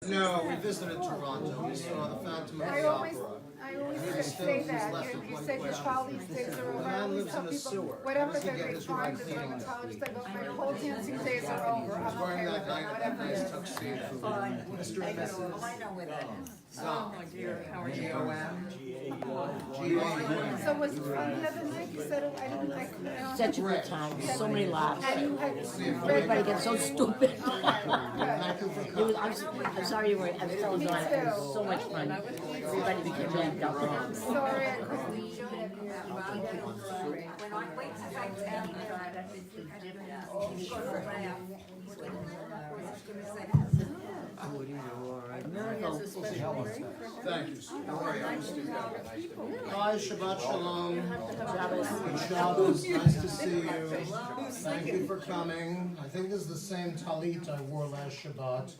No, we visited Toronto. We saw the Phantom of the Opera. I always say that. You said your childish days are over. I always tell people, whatever they find as a college, they go, my whole dancing days are over. I'm okay with it, whatever it is. Mr. and Mrs. Oh, I know where that is. Oh, my dear, how are you? So was it fun the other night? You said I didn't like. Such a good time, so many laughs. And you had Everybody gets so stupid. Thank you for It coming. was, I'm sorry you were, I was telling Dawn, it was so much fun. Everybody became ramped up. I'm sorry I couldn't show it. When I went to Hangtown, Thank you. How are you? Hi, Shabbat Sholom. Shabbos, nice to see you. Thank you for coming. I think this is the same talit I wore last Shabbat,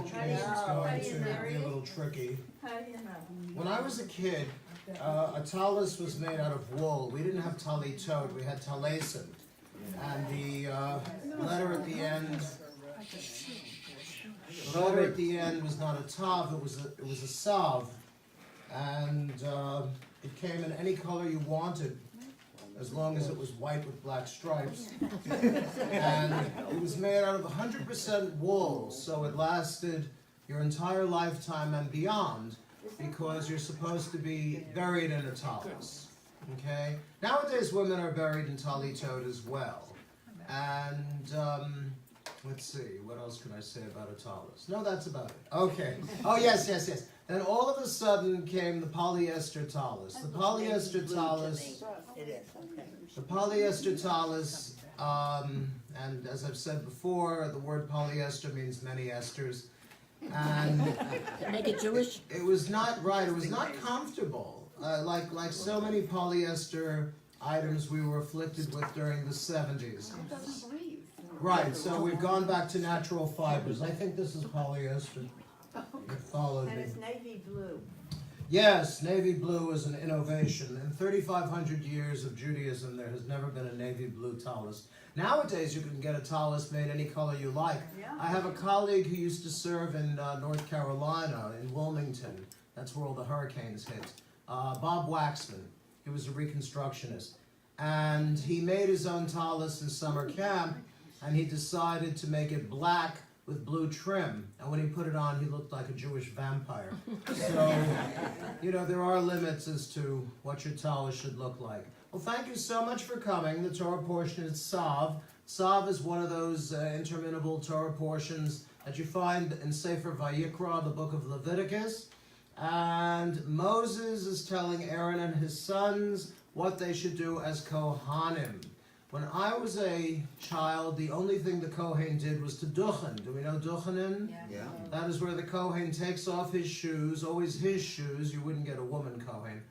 which means it's going to be a little tricky. When I was a kid, a talis was made out of wool. We didn't have talitot, we had talesim. And the letter at the end, was not a tav, it was a sav. And it came in any color you wanted, as long as it was white with black stripes. And it was made out of 100% wool, so it lasted your entire lifetime and beyond, because you're supposed to be buried in a talis. Okay? Nowadays women are buried in talitot as well. And let's see, what else can I say about a talis? No, that's about it. Okay. Oh, yes. Then all of a sudden came the polyester talis. The polyester talis, and as I've said before, the word polyester means many esters. And Make it Jewish? it was not right, it was not comfortable. Like so many polyester items we were afflicted with during the 70s. It doesn't breathe. Right, so we've gone back to natural fibers. I think this is polyester. It followed me. and it's navy blue. Yes, navy blue is an innovation. In 3,500 years of Judaism, there has never been a navy blue talis. Nowadays, you can get a talis made any color you like. Yeah. I have a colleague who used to serve in North Carolina, in Wilmington. That's where all the hurricanes hit. Bob Waxman. He was a reconstructionist. And he made his own talis in summer camp, and he decided to make it black with blue trim. And when he put it on, he looked like a Jewish vampire. So, there are limits as to what your talis should look like. Well, thank you so much for coming. The Torah portion is Sav. Sav is one of those interminable Torah portions that you find in Sefer Vayikra, the book of Leviticus. And Moses is telling Aaron and his sons what they should do as Kohanim. When I was a child, the only thing the Kohen did was to duchen. Do we know duchenin? Yeah. That is where the Kohen takes off his shoes, always his shoes. You wouldn't get a woman Kohen.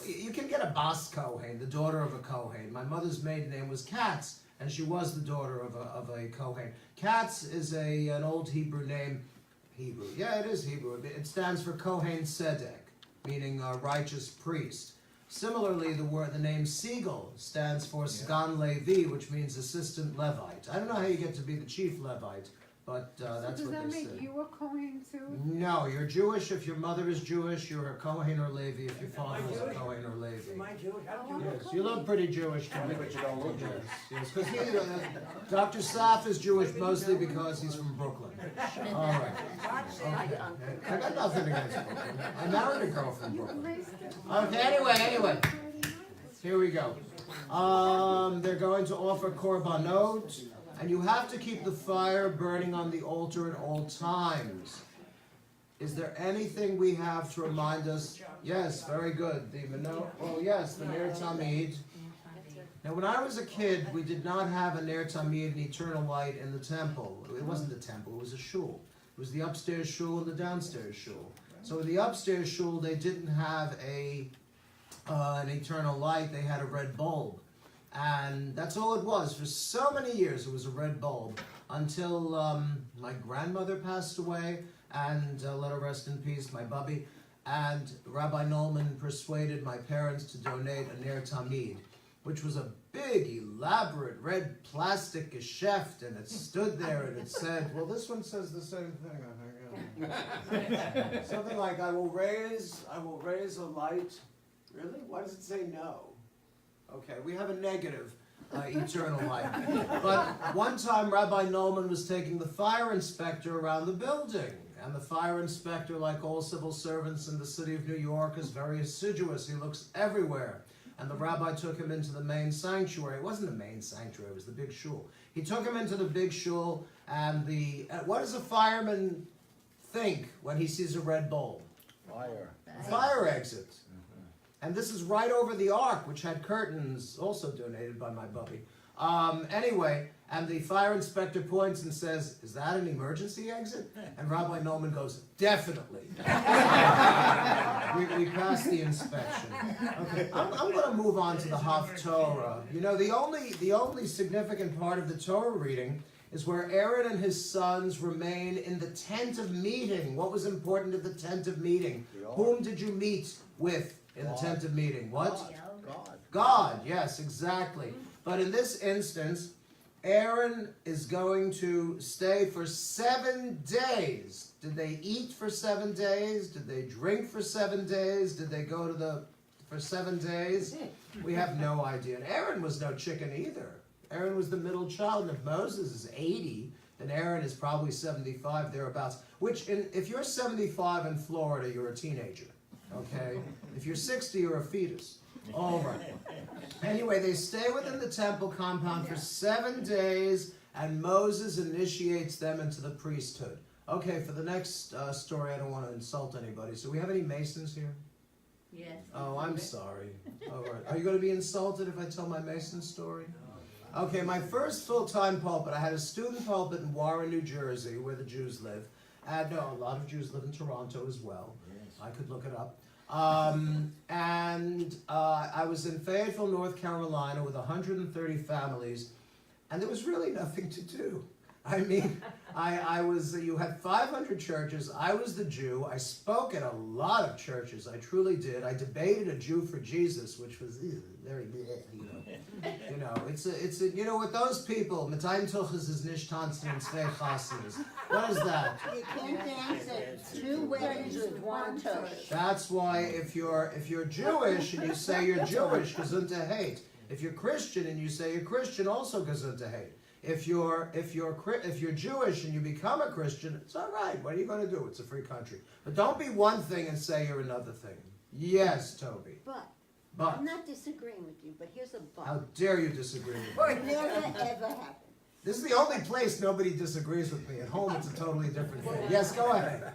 You can get a Bas Kohen, the daughter of a Kohen. My mother's maiden name was Katz, and she was the daughter of a Kohen. Katz is an old Hebrew name. Hebrew. Yeah, it is Hebrew. It stands for Kohen Tzedek, meaning righteous priest. Similarly, the name Siegel stands for Sgan Levi, which means assistant Levite. I don't know how you get to be the chief Levite, but that's Does what that they make say. you a Kohen too? No, you're Jewish if your mother is Jewish. You're a Kohen or Levi if your father is a Kohen or Levi. Am I Jewish? I'm Jewish. Yes, you look pretty Jewish to me. But you don't look Jewish. Yes, because Dr. Saf is Jewish mostly because he's from Brooklyn. All right. Okay. I got nothing against Brooklyn. I married a girl from Brooklyn. Okay, anyway. Here we go. They're going to offer korbanot, and you have to keep the fire burning on the altar at all times. Is there anything we have to remind us? Yes, very good. The Ner Tamid. Now, when I was a kid, we did not have a Ner Tamid, an eternal light, in the temple. It wasn't the temple, it was a shul. It was the upstairs shul and the downstairs shul. So in the upstairs shul, they didn't have an eternal light, they had a red bulb. And that's all it was. For so many years, it was a red bulb, until my grandmother passed away, and let her rest in peace, my bubby. And Rabbi Nolman persuaded my parents to donate a Ner Tamid, which was a big, elaborate, red plastic geschäft, and it stood there and it said, well, this one says the same thing, I think. Something like, I will raise a light. Really? Why does it say no? Okay, we have a negative eternal life. But one time Rabbi Nolman was taking the fire inspector around the building. And the fire inspector, like all civil servants in the city of New York, is very assiduous. He looks everywhere. And the rabbi took him into the main sanctuary. It wasn't the main sanctuary, it was the big shul. He took him into the big shul, and what does a fireman think when he sees a red bulb? Fire exit. And this is right over the ark, which had curtains, also donated by my bubby. Anyway, and the fire inspector points and says, "Is that an emergency exit?" And Rabbi Nolman goes, "Definitely." we passed the inspection. Okay, I'm going to move on to the Haftorah. You know, the only significant part of the Torah reading is where Aaron and his sons remain in the tent of meeting. What was important at the tent of meeting? Whom did you meet with in the tent of meeting? What? God, yes, exactly. But in this instance, Aaron is going to stay for 7 days. Did they eat for 7 days? Did they drink for 7 days? Did they go for 7 days? We have no idea. And Aaron was no chicken either. Aaron was the middle child, and if Moses is 80, then Aaron is probably 75, thereabouts. Which, if you're 75 in Florida, you're a teenager, okay? If you're 60, you're a fetus. All right. Anyway, they stay within the temple compound for 7 days, and Moses initiates them into the priesthood. Okay, for the next story, I don't want to insult anybody. So we have any Masons here? Yes. Oh, I'm sorry. All right. Are you going to be insulted if I tell my Mason story? Okay, my first full-time pulpit, I had a student pulpit in Warren, New Jersey, where the Jews live. And no, a lot of Jews live in Toronto as well. Yes. I could look it up. I was in Fayetteville, North Carolina with 130 families, and there was really nothing to do. I mean, you had 500 churches. I was the Jew. I spoke at a lot of churches. I truly did. I debated a Jew for Jesus, which was very, you know, you know, with those people, mit einem Tuches is nicht tanzen und zwei Chassidus. What is that? You can't dance at 2 weddings with 1 tush. That's why if you're Jewish and you say you're Jewish, gesundheit. If you're Christian and you say you're Christian, also gesundheit. If you're Jewish and you become a Christian, it's all right. What are you going to do? It's a free country. But don't be one thing and say you're another thing. Yes, Toby. But But I'm not disagreeing with you, but here's a but. how dare you disagree with me? It never ever happened. This is the only place nobody disagrees with me. At home, it's a totally different thing. Yes, go ahead.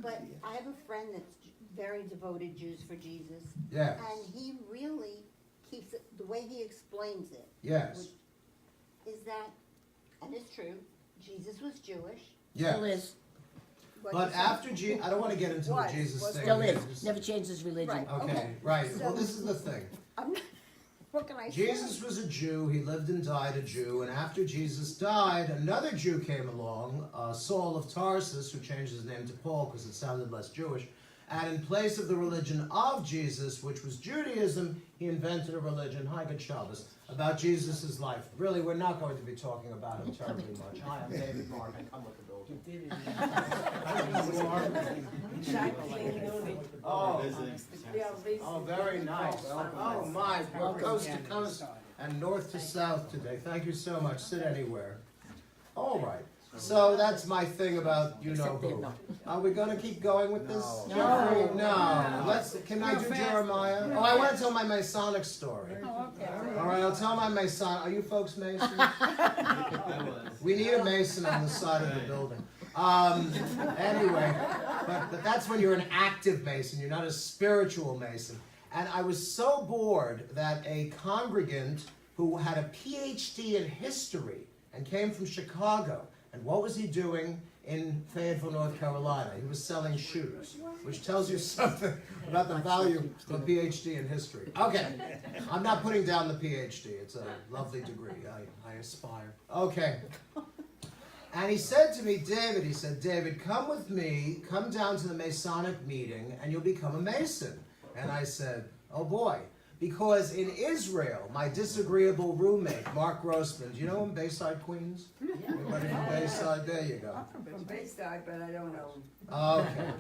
But I have a friend that's very devoted Jews for Jesus. Yes. And he really keeps it, the way he explains it. Yes. Is that, and it's true, Jesus was Jewish. Still Yes. is. But after Jesus, I don't want to get into the Was. Jesus thing. Still here. is. Never changed his religion. Right. Okay, Okay. right. So- Well, this is the thing. I'm not, what can I say? Jesus was a Jew. He lived and died a Jew. And after Jesus died, another Jew came along, Saul of Tarsus, who changed his name to Paul because it sounded less Jewish. And in place of the religion of Jesus, which was Judaism, he invented a religion, hi, good Shabbos, about Jesus' life. Really, we're not going to be talking about him terribly much. Hi, I'm David Mark. I come with the building. Oh, very nice. Oh, my. We're coast to coast and north to south today. Thank you so much. Sit anywhere. All right. So that's my thing about you know who. Are we going to keep going with this? No. Jeffrey? No. Can I do Jeremiah? Oh, I want to tell my Masonic story. All right, I'll tell my Mason. Are you folks Masons? We need a Mason on the side of the building. Anyway, but that's when you're an active Mason. You're not a spiritual Mason. And I was so bored that a congregant who had a PhD in history and came from Chicago. And what was he doing in Fayetteville, North Carolina? He was selling shoes, which tells you something about the value of a PhD in history. Okay, I'm not putting down the PhD. It's a lovely degree. I aspire. Okay. And he said to me, David, come with me, come down to the Masonic meeting, and you'll become a Mason. And I said, oh boy. Because in Israel, my disagreeable roommate, Mark Grossman, do you know him, Bayside, Queens? Everybody from Bayside? There you go. From Bayside, but I don't know. Okay.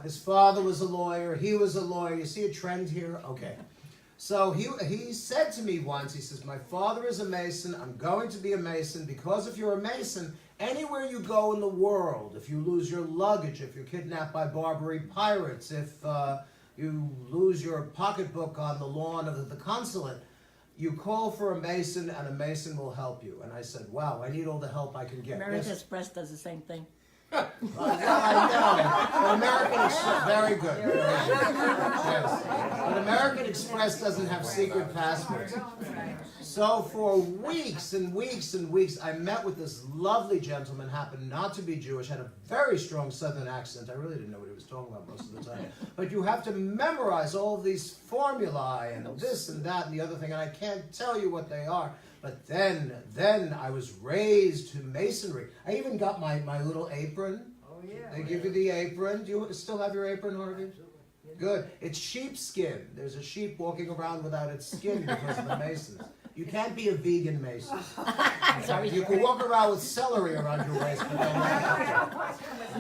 His father was a lawyer. He was a lawyer. You see a trend here? Okay. So he said to me once, he says, my father is a Mason. I'm going to be a Mason because if you're a Mason, anywhere you go in the world, if you lose your luggage, if you're kidnapped by Barbary pirates, if you lose your pocketbook on the lawn of the consulate, you call for a Mason and a Mason will help you. And I said, wow, I need all the help I can get. American Express does the same thing. Well, I know. But American Express, very good. Very good. Yes. But American Express doesn't have secret passwords. So for weeks and weeks and weeks, I met with this lovely gentleman, happened not to be Jewish, had a very strong Southern accent. I really didn't know what he was talking about most of the time. But you have to memorize all of these formulae and this and that and the other thing, and I can't tell you what they are. But then I was raised to Masonry. I even got my little apron. Oh, yeah. They give you the apron. Do you still have your apron, Harvey? Good. It's sheepskin. There's a sheep walking around without its skin because of the Masons. You can't be a vegan Mason. Sorry. You can walk around with celery around your waist, but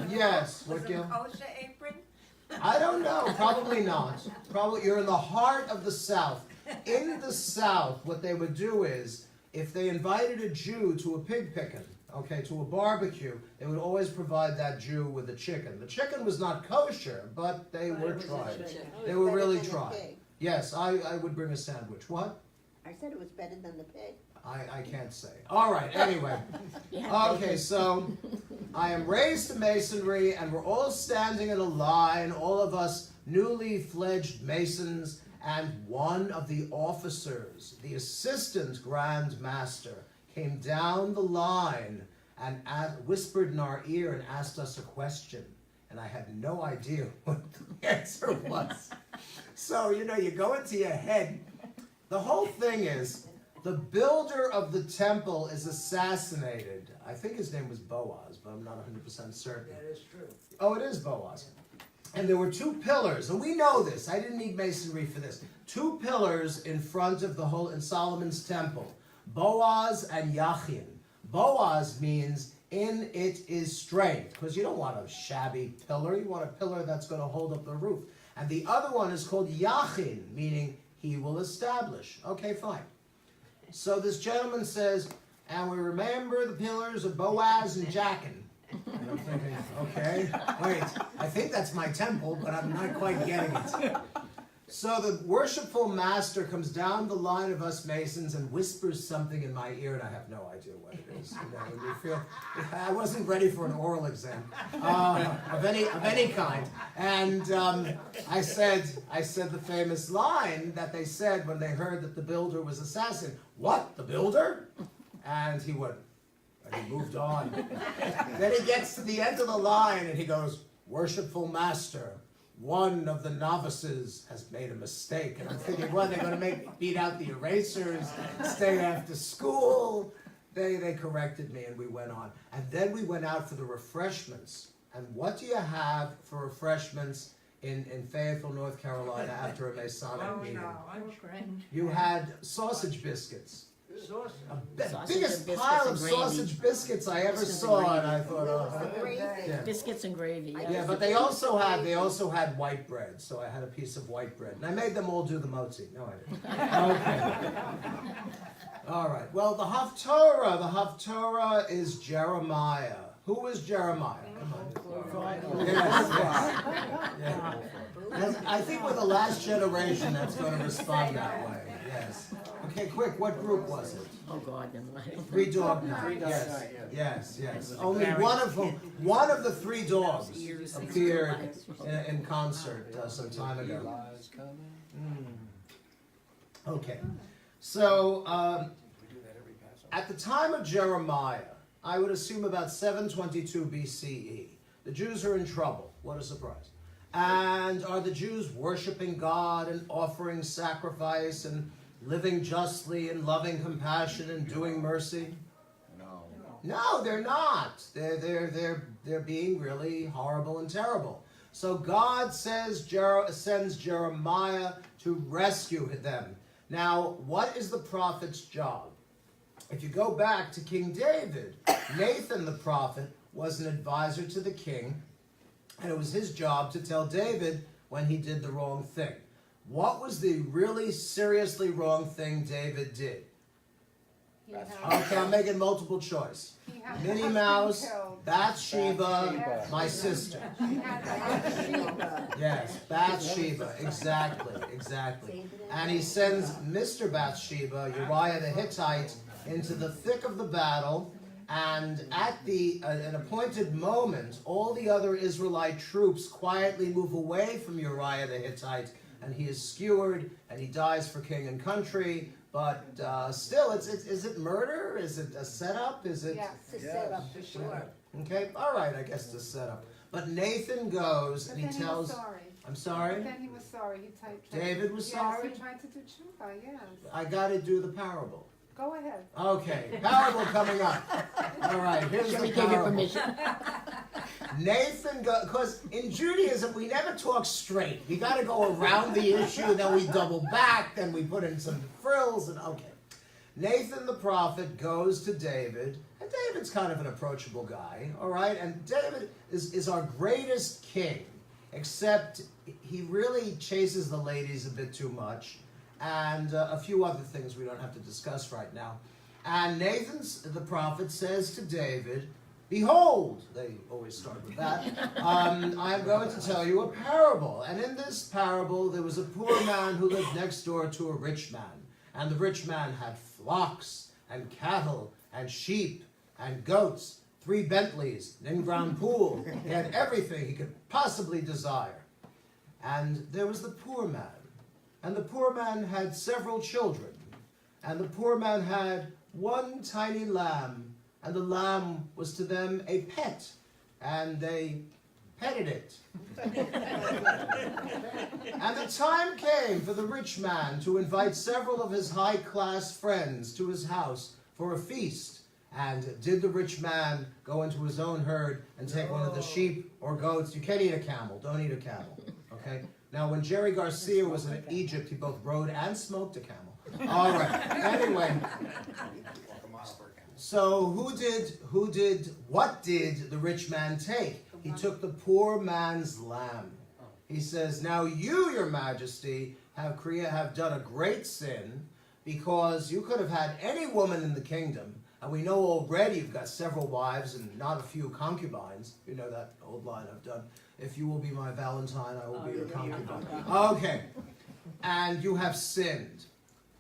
yes. Was What, it a Gil? kosher apron? I don't know. Probably not. Probably you're in the heart of the South. In the South, what they would do is, if they invited a Jew to a pig picking, okay, to a barbecue, they would always provide that Jew with a chicken. The chicken was not kosher, but they were tried. They were really tried. Yes, I would bring a sandwich. What? I said it was better than the pig. I can't say. All right, anyway. Okay, so I am raised to Masonry, and we're all standing in a line, all of us newly fledged Masons, and one of the officers, the assistant Grand Master, came down the line and whispered in our ear and asked us a question. And I had no idea what the answer was. So, you go into your head. The whole thing is, the builder of the temple is assassinated. I think his name was Boaz, but I'm not 100% certain. That is true. Oh, it is Boaz. And there were two pillars, and we know this. I didn't need masonry for this. Two pillars in front of in Solomon's temple, Boaz and Yachin. Boaz means in it is strength, because you don't want a shabby pillar. You want a pillar that's going to hold up the roof. And the other one is called Yachin, meaning he will establish. Okay, fine. So this gentleman says, and we remember the pillars of Boaz and Jachin. And I'm thinking, okay, wait, I think that's my temple, but I'm not quite getting it. So the worshipful master comes down the line of us Masons and whispers something in my ear, and I have no idea what it is. When you feel, I wasn't ready for an oral exam of any kind. And I said the famous line that they said when they heard that the builder was assassin. What, the builder? And he went. And he moved on. Then he gets to the end of the line and he goes, worshipful master, one of the novices has made a mistake. And I'm thinking, well, they're going to make me beat out the erasers, stay after school. They corrected me and we went on. And then we went out for the refreshments. And what do you have for refreshments in Fayetteville, North Carolina after a Masonic meeting? You had sausage biscuits. Biggest pile of sausage biscuits I ever saw, and I thought, yeah. Biscuits and gravy. Yeah, but they also had white bread, so I had a piece of white bread, and I made them all do the motzi. No, I didn't. Okay. All right. Well, the Haftorah is Jeremiah. Who is Jeremiah? Come on. Yes. Yeah. I think we're the last generation that's going to respond that way. Yes. Okay, quick. What group was it? Oh God, Three Dog Night. Yes. Only one of the three dogs appeared in concert some time ago. Okay. So at the time of Jeremiah, I would assume about 722 BCE, the Jews are in trouble. What a surprise. And are the Jews worshiping God and offering sacrifice and living justly and loving compassion and doing mercy? No, they're not. They're being really horrible and terrible. So God sends Jeremiah to rescue them. Now, what is the prophet's job? If you go back to King David, Nathan the prophet was an advisor to the king, and it was his job to tell David when he did the wrong thing. What was the really seriously wrong thing David did? Okay, I'm making multiple choice. Minnie Mouse, Bathsheba, my sister. Yes, Bathsheba, exactly. And he sends Mr. Bathsheba, Uriah the Hittite, into the thick of the battle, and at an appointed moment, all the other Israelite troops quietly move away from Uriah the Hittite, and he is skewered, and he dies for king and country. But still, is it murder? Is it a setup? Is it? Yes, it's a setup for sure. Okay, all right, I guess it's a setup. But Nathan goes and he tells. He was sorry. I'm sorry. But then he was sorry. He typed. David was sorry? Yes, he tried to do tshuva. Yes. I got to do the parable. Go ahead. Okay, parable coming up. All right, here's Sherry the gave you parable. permission. Nathan goes, because in Judaism we never talk straight. We got to go around the issue, then we double back, then we put in some frills, and okay. Nathan the prophet goes to David, and David's kind of an approachable guy, all right? And David is our greatest king, except he really chases the ladies a bit too much, and a few other things we don't have to discuss right now. And Nathan the prophet says to David, behold, they always start with that, I am going to tell you a parable. And in this parable, there was a poor man who lived next door to a rich man. And the rich man had flocks and cattle and sheep and goats, 3 Bentleys, an in-ground pool. He had everything he could possibly desire. And there was the poor man. And the poor man had several children. And the poor man had one tiny lamb. And the lamb was to them a pet, and they petted it. And the time came for the rich man to invite several of his high-class friends to his house for a feast. And did the rich man go into his own herd and take one of the sheep or goats? You can't eat a camel. Don't eat a camel. Okay? Now, when Jerry Garcia was in Egypt, he both rode and smoked a camel. All right. Anyway. So what did the rich man take? He took the poor man's lamb. He says, now you, your majesty, have done a great sin, because you could have had any woman in the kingdom, and we know already you've got several wives and not a few concubines. You know that old line I've done, if you will be my Valentine, I will be your concubine. Okay. And you have sinned.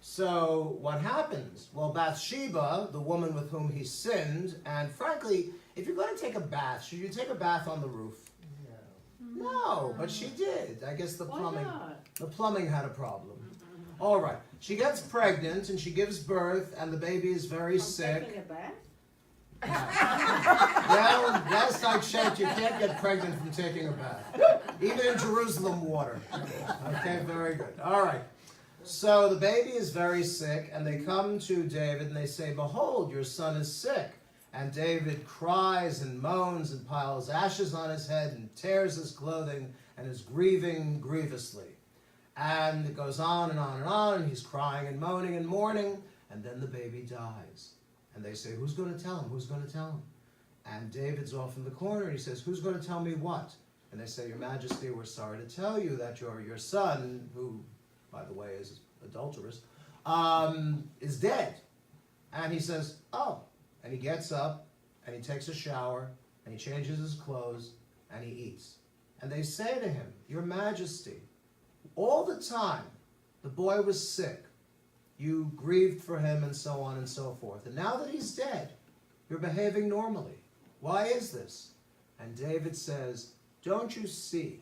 So what happens? Well, Bathsheba, the woman with whom he sinned, and frankly, if you're going to take a bath, should you take a bath on the roof? No, but she did. I guess the plumbing had a problem. All right. She gets pregnant and she gives birth, and the baby is very sick. Taking a bath? Well, last I checked, you can't get pregnant from taking a bath, even in Jerusalem water. Okay, very good. All right. So the baby is very sick, and they come to David and they say, behold, your son is sick. And David cries and moans and piles ashes on his head and tears his clothing and is grieving grievously. And it goes on and on and on, and he's crying and moaning and mourning, and then the baby dies. And they say, who's going to tell him? Who's going to tell him? And David's off in the corner, and he says, who's going to tell me what? And they say, your majesty, we're sorry to tell you that your son, who, by the way, is adulterous, is dead. And he says, oh. And he gets up, and he takes a shower, and he changes his clothes, and he eats. And they say to him, your majesty, all the time the boy was sick, you grieved for him and so on and so forth. And now that he's dead, you're behaving normally. Why is this? And David says, don't you see,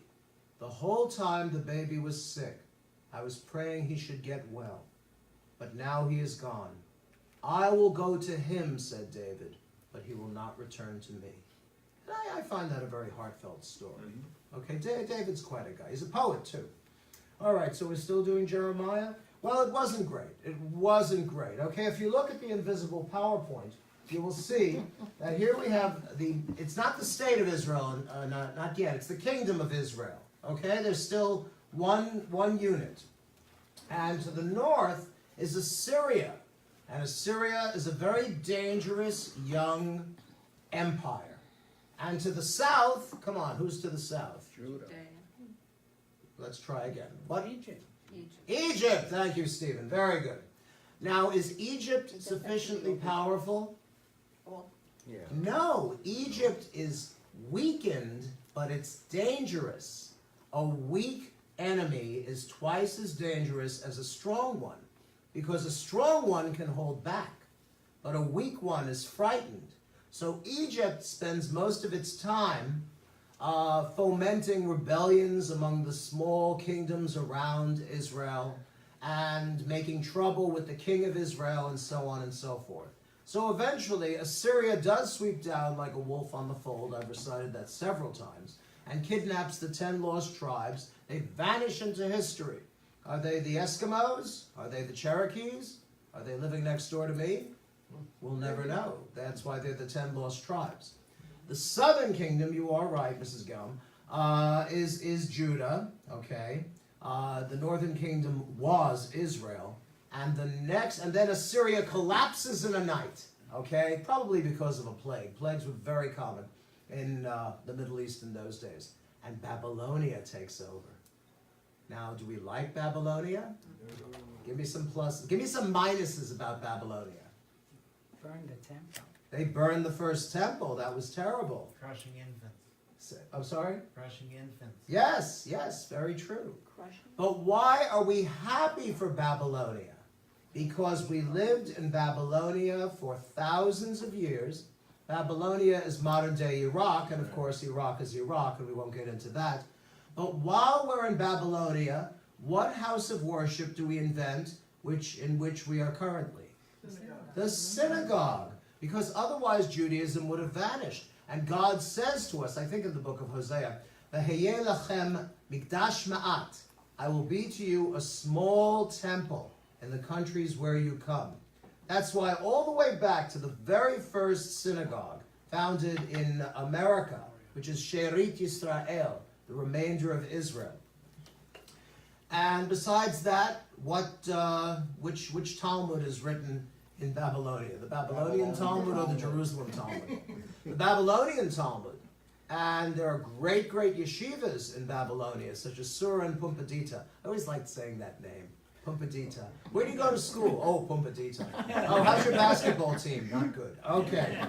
the whole time the baby was sick, I was praying he should get well. But now he is gone. I will go to him, said David, but he will not return to me. And I find that a very heartfelt story. Okay, David's quite a guy. He's a poet, too. All right, so we're still doing Jeremiah? Well, it wasn't great. It wasn't great. Okay, if you look at the invisible PowerPoint, you will see that here we have it's not the state of Israel, not yet. It's the kingdom of Israel. Okay, there's still one unit. And to the north is Assyria. And Assyria is a very dangerous young empire. And to the south, come on, who's to the south? Judah. Let's try again. What? Egypt. Egypt! Thank you, Stephen. Very good. Now, is Egypt sufficiently powerful? Yeah. No, Egypt is weakened, but it's dangerous. A weak enemy is twice as dangerous as a strong one, because a strong one can hold back, but a weak one is frightened. So Egypt spends most of its time fomenting rebellions among the small kingdoms around Israel and making trouble with the king of Israel and so on and so forth. So eventually Assyria does sweep down like a wolf on the fold, I've recited that several times, and kidnaps the 10 lost tribes. They vanish into history. Are they the Eskimos? Are they the Cherokees? Are they living next door to me? We'll never know. That's why they're the 10 lost tribes. The southern kingdom, you are right, Mrs. Gum, is Judah, okay? The northern kingdom was Israel. And then Assyria collapses in a night, okay? Probably because of a plague. Plagues were very common in the Middle East in those days. And Babylonia takes over. Now, do we like Babylonia? Give me some pluses. Give me some minuses about Babylonia. Burn the temple. They burned the first temple. That was terrible. Crushing infants. I'm sorry? Crushing infants. Yes, yes, very true. Crushing. But why are we happy for Babylonia? Because we lived in Babylonia for thousands of years. Babylonia is modern-day Iraq, and of course Iraq is Iraq, and we won't get into that. But while we're in Babylonia, what house of worship do we invent in which we are currently? The synagogue. Because otherwise Judaism would have vanished. And God says to us, I think in the book of Hosea, "V'heyeh lachem mikdash ma'at." I will be to you a small temple in the countries where you come. That's why all the way back to the very first synagogue founded in America, which is Sherit Yisrael, the remainder of Israel. And besides that, which Talmud is written in Babylonia? The Babylonian Talmud or the Jerusalem Talmud? The Babylonian Talmud. And there are great, great yeshivas in Babylonia, such as Surah and Pumbedita. I always liked saying that name, Pumbedita. Where do you go to school? Oh, Pumbedita. Oh, how's your basketball team? Not good. Okay.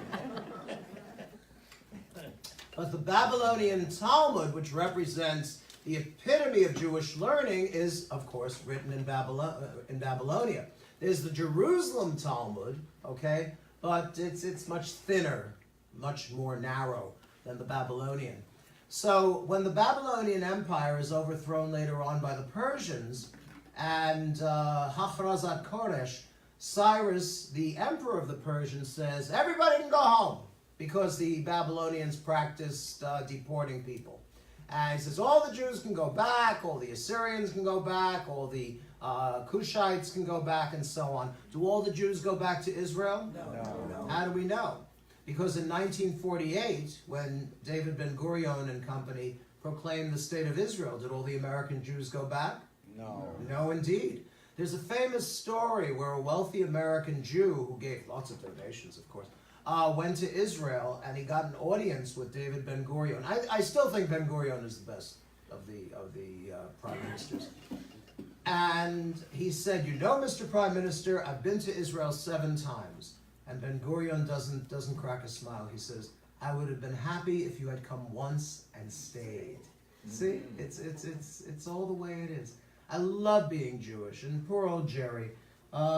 But the Babylonian Talmud, which represents the epitome of Jewish learning, is, of course, written in Babylonia. There's the Jerusalem Talmud, okay, but it's much thinner, much more narrow than the Babylonian. So when the Babylonian Empire is overthrown later on by the Persians, and Hachrazat Koresh, Cyrus, the emperor of the Persians, says, everybody can go home, because the Babylonians practiced deporting people. And he says, all the Jews can go back, all the Assyrians can go back, all the Cushites can go back, and so on. Do all the Jews go back to Israel? No. How do we know? Because in 1948, when David Ben-Gurion and company proclaimed the state of Israel, did all the American Jews go back? No. No, indeed. There's a famous story where a wealthy American Jew, who gave lots of donations, of course, went to Israel, and he got an audience with David Ben-Gurion. I still think Ben-Gurion is the best of the prime ministers. And he said, you know, Mr. Prime Minister, I've been to Israel 7 times. And Ben-Gurion doesn't crack a smile. He says, I would have been happy if you had come once and stayed. See, it's all the way it is. I love being Jewish. And poor old Jerry,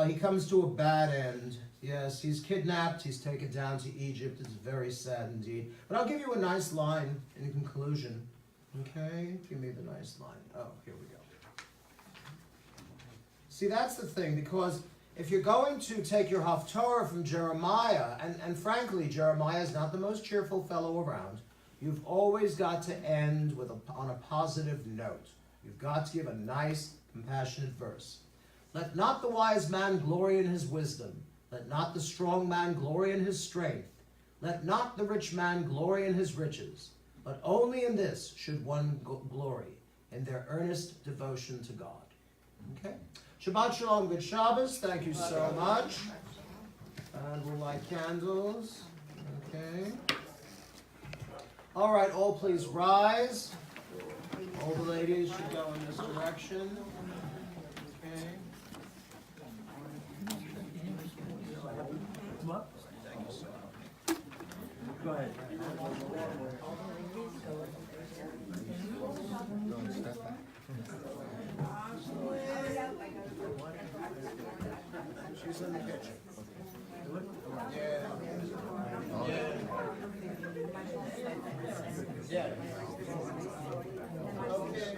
he comes to a bad end. Yes, he's kidnapped. He's taken down to Egypt. It's very sad indeed. But I'll give you a nice line in conclusion. Okay, give me the nice line. Oh, here we go. See, that's the thing, because if you're going to take your Haftorah from Jeremiah, and frankly, Jeremiah is not the most cheerful fellow around, you've always got to end on a positive note. You've got to give a nice, compassionate verse. Let not the wise man glory in his wisdom. Let not the strong man glory in his strength. Let not the rich man glory in his riches. But only in this should one glory, in their earnest devotion to God. Okay? Shabbat Shalom, good Shabbos, thank you so much. And we'll light candles. Okay. All right, all please rise. All the ladies should go in this direction. Okay. Go ahead. She's in the kitchen. Yeah. Okay.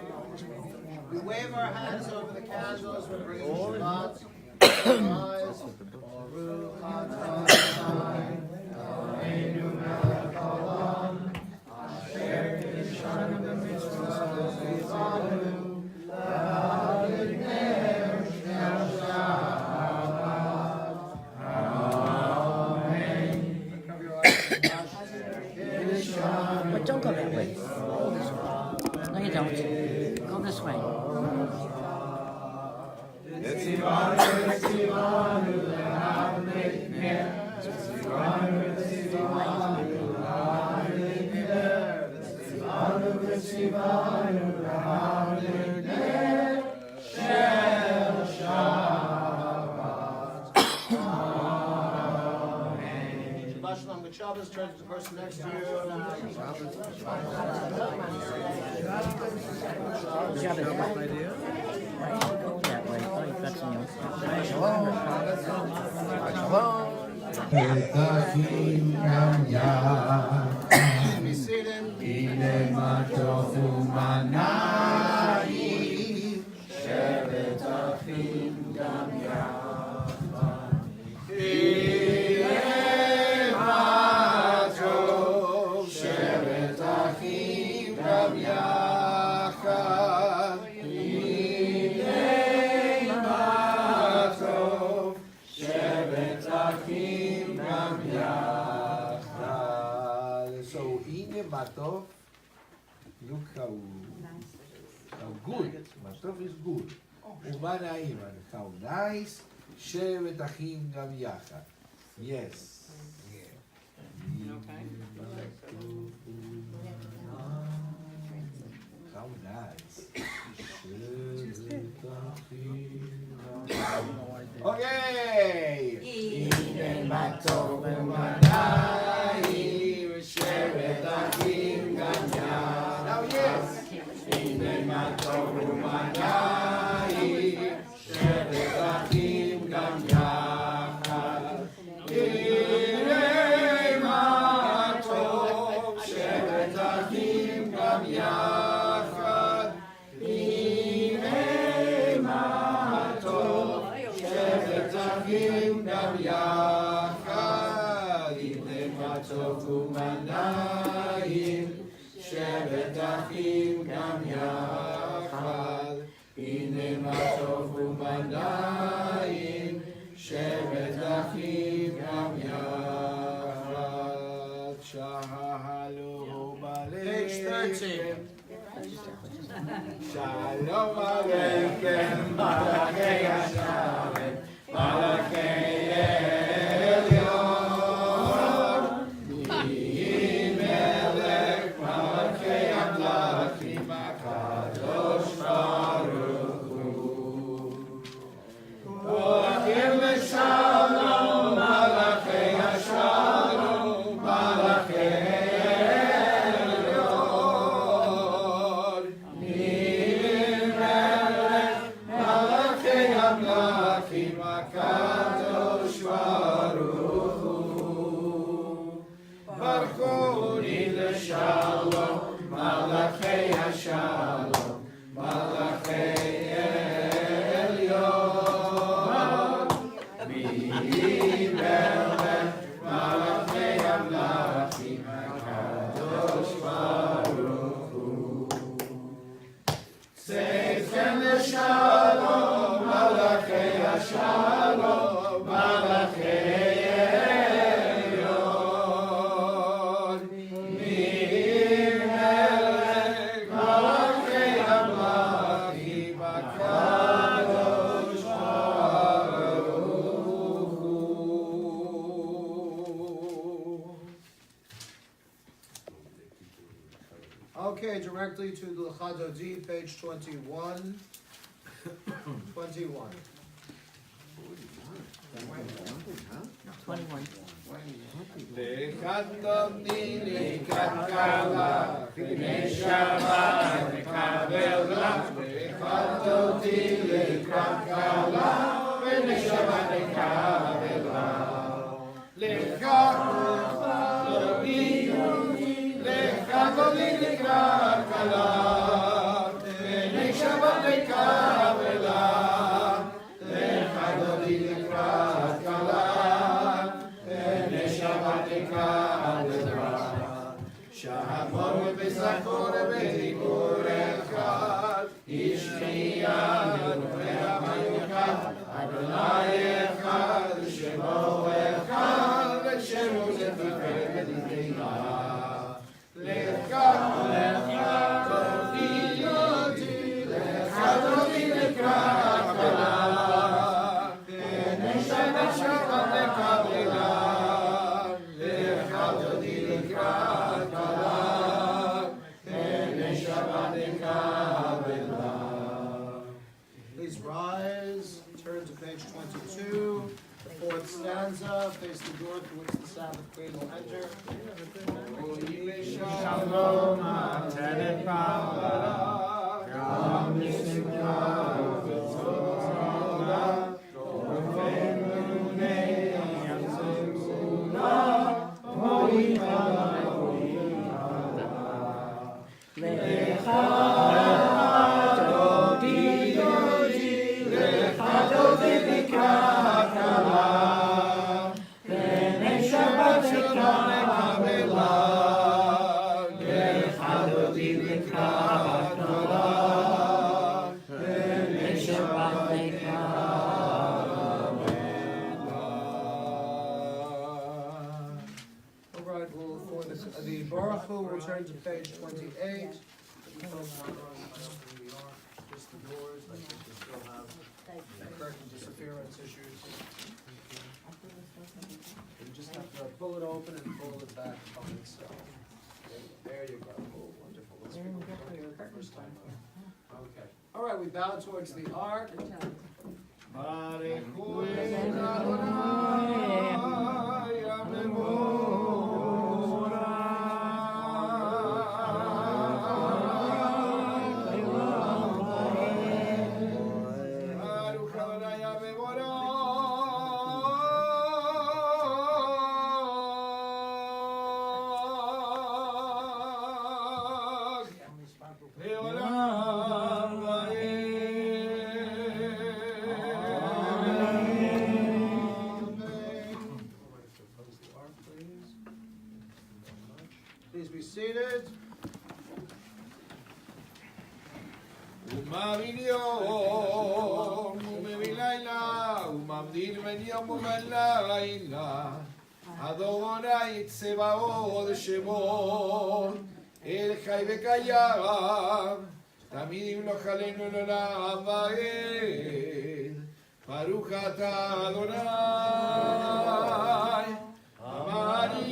We wave our hands over the candles. We're bringing Shabbat. Rise. Baruch atah Adonai, Eloheinu melech haolam, asher kiddushanu b'mitzvot v'tzivanu, le'adlik ner shel Shabbat. Amen. But don't go that way. Go this way. No, you don't. Go this way. Shabbat Shalom, good Shabbos. Turn to the person next to you. Shabbos, right? Right, go that way. Oh, you've got some young Be seated. So ine matov, look how good. Matov is good. ומה נעים, how nice, שבת אחים גם יחד. Yes. How nice. Okay. הנה מה טוב ומה נעים, שבת אחים גם יחד. Now yes. הנה מה טוב ומה נעים, שבת אחים גם יחד. הנה מה טוב, שבת אחים גם יחד. הנה מה טוב, שבת אחים גם יחד. הנה מה טוב ומה נעים, שבת אחים גם יחד. הנה מה טוב ומה נעים, שבת אחים גם יחד. שהלום Page 13. שלום עליכם, מלאכי השרת, מלאכי עליון. יהי מלך מלאכי המלכים, הקדוש ברוך הוא. מלאכים לשלום, מלאכי השלום, מלאכי עליון. יהי מלך מלאכי המלכים, Okay, directly to the Chadodi, page 21. 21. 21. לחדותי לקראת קלה, לפני שבת נקבל לך. לחדותי לקראת קלה, לפני שבת נקבל לך. לחדותי לקראת קלה, לפני שבת נקבל לך. לחדותי לקראת קלה, שהמון וזכור בדיבור אחד, השמיע לנובע מיוחד, אדוני אחד, שמו אחד, ושמו לתפארת מדינה. לך אותי לקראת קלה, ונשבת שבת לקבלה. Please rise, turn to page 22, the fourth stanza, face the door through which the Sabbath queen will enter. Shalom, Atanet Baba, Ram Nisika, Vitora, Rofenune, Yamzuna, Moima, Lecha, Dodi, Lecha, Dodi, Likrat Kala, Bnei Shabbat Shekam Kabela, Lecha, Dodi, Likrat Kala, Bnei Shabbat All right, well, for the Baruch Hu, we'll turn to page 28. Just the doors, I think we still have curtain disappearance issues. You just have to pull it open and pull it back on itself. There you go. Oh, wonderful. Let's people come here the first time. Okay. All right, we bow towards the ark. Please be seated. ומבין יום ומבין לילה ומבדיל בין יום ובין לילה אדוני צבאות שמו אל חי וקיים תמיד ימלוך עלינו לעולם ועד ברוך אתה אדוני אמרים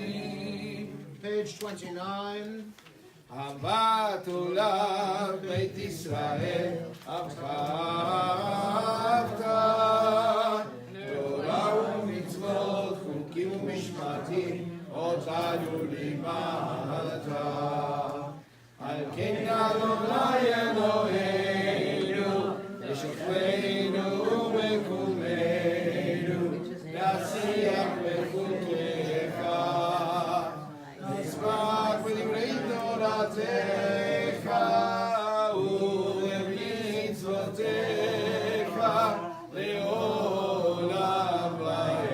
ורבים. Page 29. אהבת עולם בית ישראל אהבת תורה ומצוות חוקים ומשפטים אותנו לימדת על כן אדוני אלוהינו לשוכבנו ומקומנו להשיח בחוקיך נשמח בדברי תורתך ובמצוותיך לעולם ועד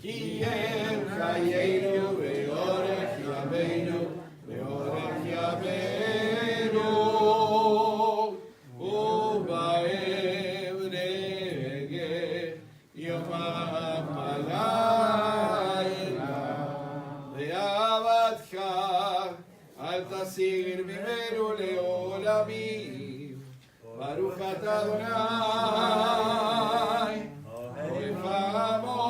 כי הם חיינו ואורך ימינו ואורך ימינו ובהם נגד יומם הלילה ואהבתך אל תסיר ממנו לעולמים ברוך אתה אדוני אוהב עמו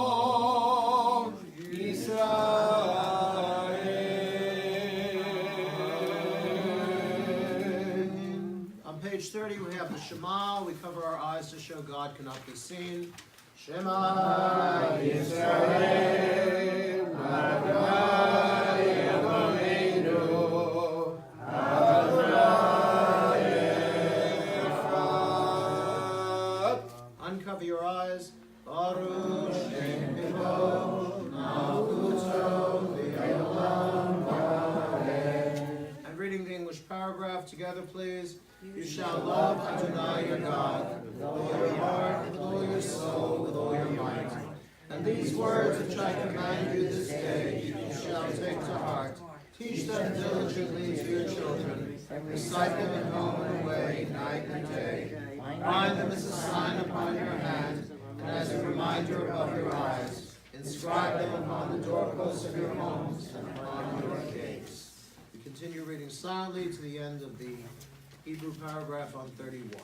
Shema, we cover our eyes to show God cannot be seen. Shema Yisrael, Adonai Eloheinu, Adonai Echad. Uncover your eyes. Baruch Shem Kivod, Malchuto V'Olam Va'ed. And reading the English paragraph together, please. You shall love Adonai your God with all your heart, with all your soul, with all your might. And these words which I command you this day, you shall take to heart. Teach them diligently to your children. Recite them at home and away, night and day. Bind them as a sign upon your hand, and as a reminder above your eyes. Inscribe them upon the doorposts of your homes and upon your gates. We continue reading silently to the end of the Hebrew paragraph on 31.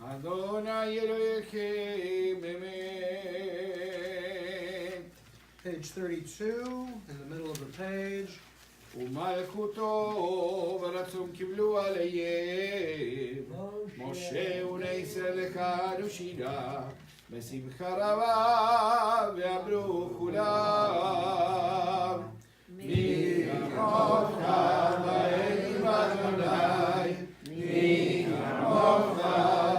Adonai Elohim Emet. Page 32, in the middle of the page. ומלכותו ורצון קיבלו עליהם משה ובני ישראל לקהל ושירה בשמחה רבה ואמרו כולם מי כמוך באלים אדוני מי כמוך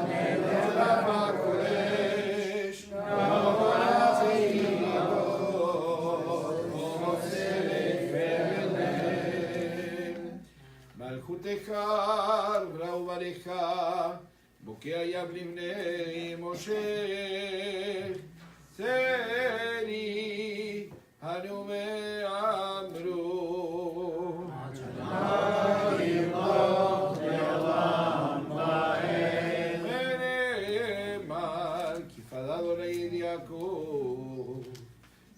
מלך הקודש מלכותך רב וברך בוקע ים לבני משה צאני הנו ואמרו אדוני ימלוך לעולם ועד ונאמר כי פדה אדוני את יעקב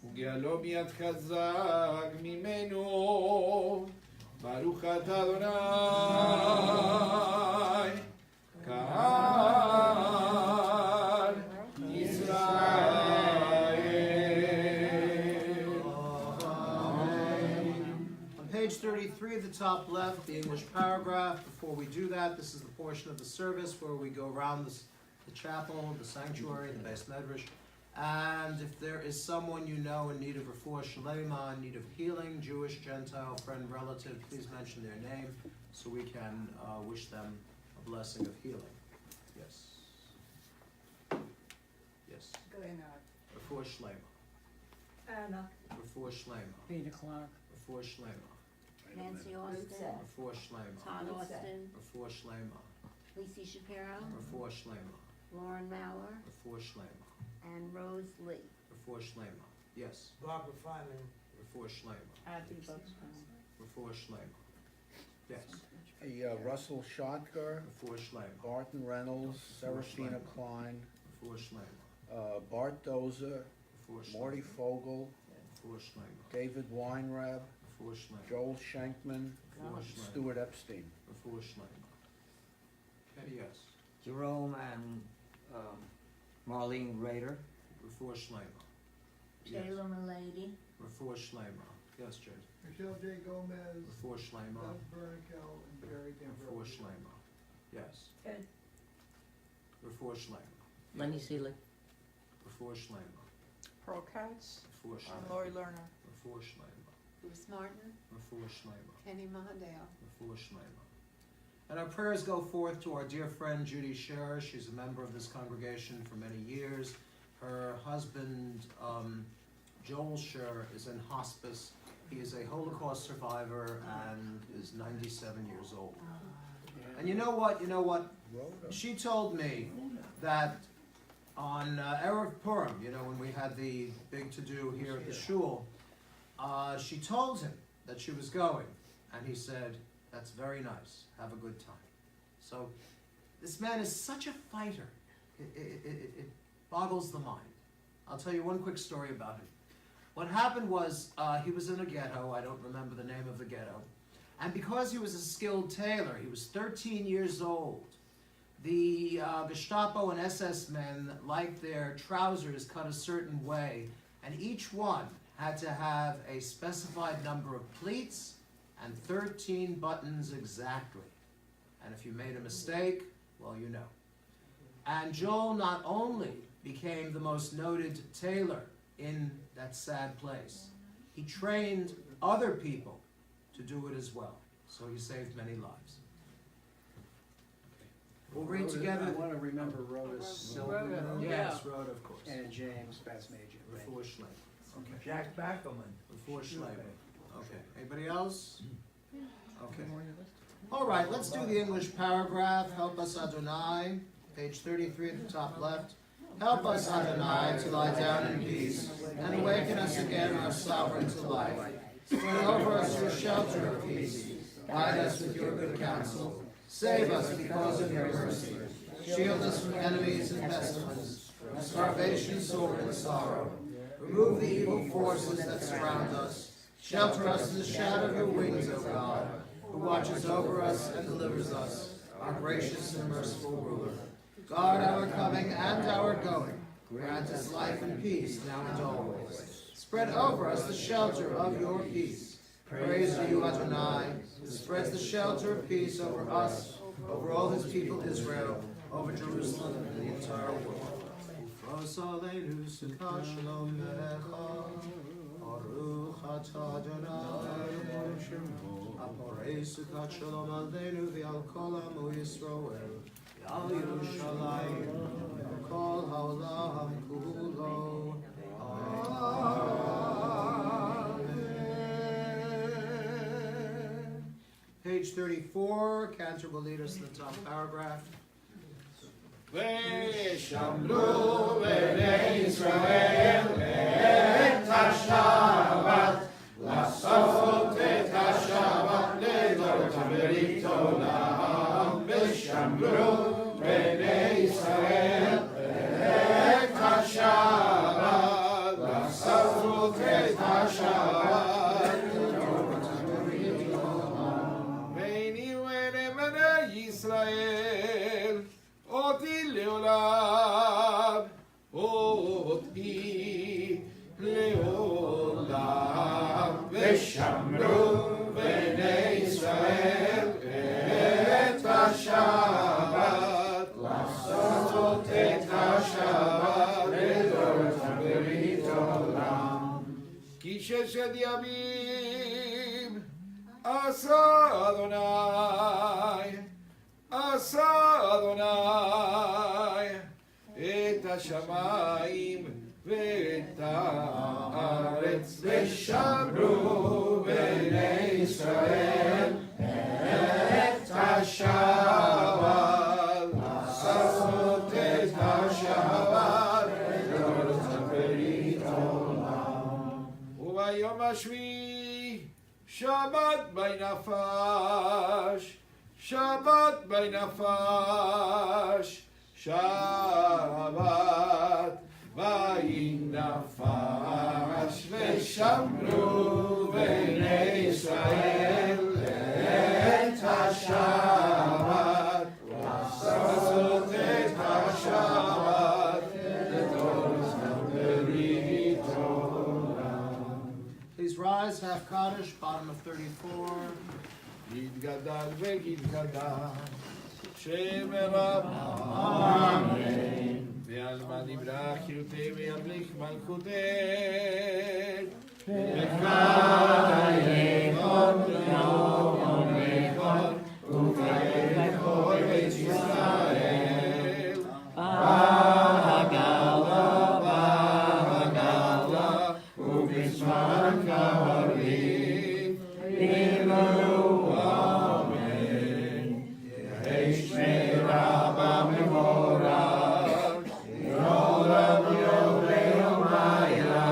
וגאלו מיד חזק ממנו ברוך אתה אדוני קהל ישראל. On page 33 at the top left, the English paragraph. Before we do that, this is the portion of the service where we go around the chapel, the sanctuary, the Beis Medrash. And if there is someone you know in need of refuah shlema, in need of healing, Jewish, Gentile, friend, relative, please mention their name so we can wish them a blessing of healing. Yes. Yes. Refuah shlema. Anna. Refuah shlema. Peter Clark. Refuah shlema. Nancy Austin, Refuah shlema. Todd Austin, Refuah shlema. Lacey Shapiro, Refuah shlema. Lauren Mauer, Refuah shlema. and Rose Lee. Refuah shlema. Yes. Barbara Fryman. Refuah shlema. Abby Buxbaum. Refuah shlema. Yes. Russell Shotker, Refuah shlema. Barton Reynolds, Serafina Klein, Refuah shlema. Bart Dozer, Refuah shlema. Morty Fogel, Refuah shlema. David Weinrab, Refuah shlema. Joel Schenkman, Refuah shlema. Stuart Epstein. Refuah shlema. Okay, yes. Jerome and Marlene Rader. Refuah shlema. Yes. Shayla Milady, Refuah shlema. Yes, Jed. Michelle J. Gomez, Refuah shlema. Doug Bernikel, and Barry Refuah Gambrell. shlema. Yes. Good. Refuah shlema. Lenny Seelig. Refuah shlema. Pearl Katz Refuah and shlema. Lori Lerner. Refuah shlema. Bruce Martin, Refuah shlema. Kenny Mahondale. Refuah shlema. And our prayers go forth to our dear friend Judy Scherer. She's a member of this congregation for many years. Her husband, Joel Scherer, is in hospice. He is a Holocaust survivor and is 97 years old. And you know what? She told me that on Erev Purim, when we had the big to-do here at the shul, she told him that she was going. And he said, that's very nice. Have a good time. So this man is such a fighter. It boggles the mind. I'll tell you one quick story about him. What happened was, he was in a ghetto, I don't remember the name of the ghetto, and because he was a skilled tailor, he was 13 years old, the Gestapo and SS men liked their trousers cut a certain way, and each one had to have a specified number of pleats and 13 buttons exactly. And if you made a mistake, well, you know. And Joel not only became the most noted tailor in that sad place, he trained other people to do it as well. So he saved many lives. We'll read together. I want to remember Rhoda's Silverman. Yes, Rhoda, of course. And James Bassmagic. Before slavery. Okay. Jack Backelman. Before slavery. Okay. Anybody else? Okay. All right, let's do the English paragraph. Help us, Adonai. Page 33 at the top left. Help us, Adonai, to lie down in peace, and awaken us again, our sovereign to life. Spread over us your shelter of peace. Guide us with your good counsel. Save us because of your mercy. Shield us from enemies and pestilence, from starvation, sword, and sorrow. Remove the evil forces that surround us. Shelter us in the shadow of your wings, O God, who watches over us and delivers us, our gracious and merciful ruler. Guard our coming and our going. Grant us life and peace now and always. Spread over us the shelter of your peace. Praise to you, Adonai, who spreads the shelter of peace over us, over all his people Israel, over Jerusalem and the entire world. Ufros aleinu sukkah shalom lecha, Baruch atah Adonai, Aporei sukkah shalom aleinu v'al kol amo Yisrael, v'al Yerushalayim, v'al kol ha'olam kulo. Page 34, Cantor will lead us in the top paragraph. ושמרו בני ישראל את השבת, לעשות את השבת לדורות ברית עולם. ושמרו בני ישראל את השבת, לעשות את השבת לדורות ברית עולם. ביני ובין בני ישראל אותי לעולם, אותי לעולם. ושמרו בני ישראל את השבת, לעשות את השבת לדורות ברית עולם. כי ששת ימים עשה אדוני, עשה אדוני את השמיים ואת הארץ. ושמרו בני ישראל את השבת, לעשות את השבת לדורות ברית עולם. וביום השביעי שבת בנפש, שבת בנפש, שבת בנפש. ושמרו בני ישראל את השבת, לעשות את השבת לדורות ברית עולם. Please rise, half Kaddish, bottom of 34. יתגדל ויתגדל שם רב אמן. ועלמא יברח חיותי ויבליך מלכותי, וקיים עוד יום אחד וקיים כל בית ישראל. בהגלה בהגלה ובזמן קריב אמרו אמן. יהי שמירה במבורך לעולם יום לילה.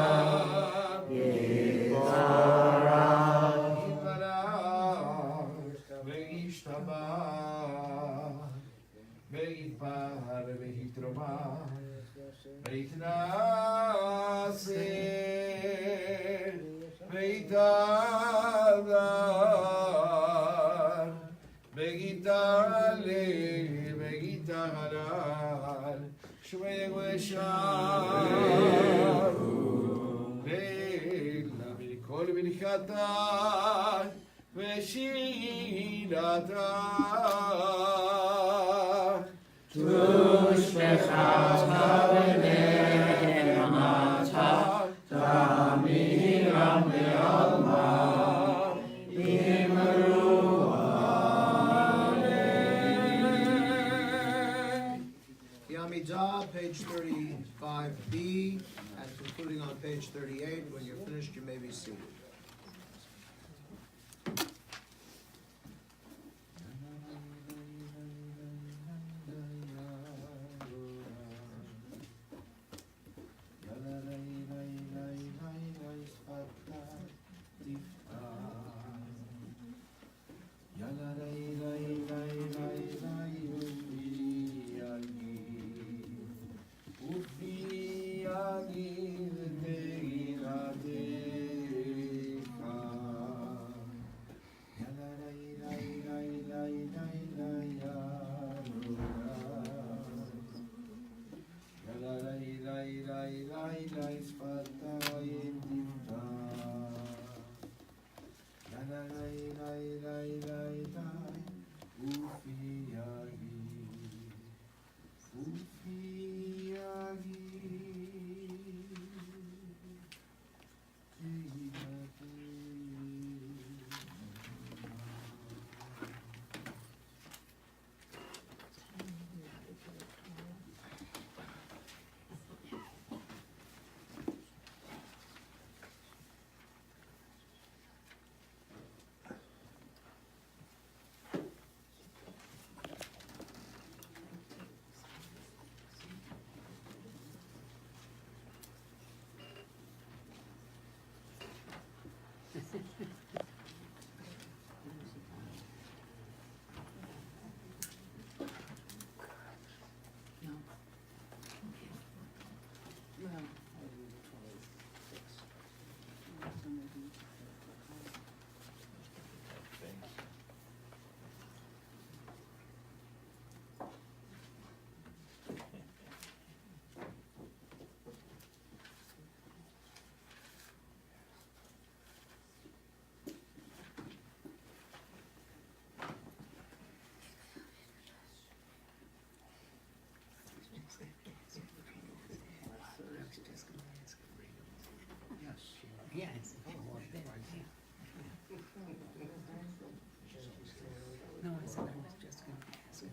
יתברך ברכתה ושירתה. תושבחה ונאמתה תמירם בעלמה אמרו אמן. The Amidah, page 35B, and concluding on page 38. When you're finished, you may be seated. Yes. No, I said I was just gonna ask you.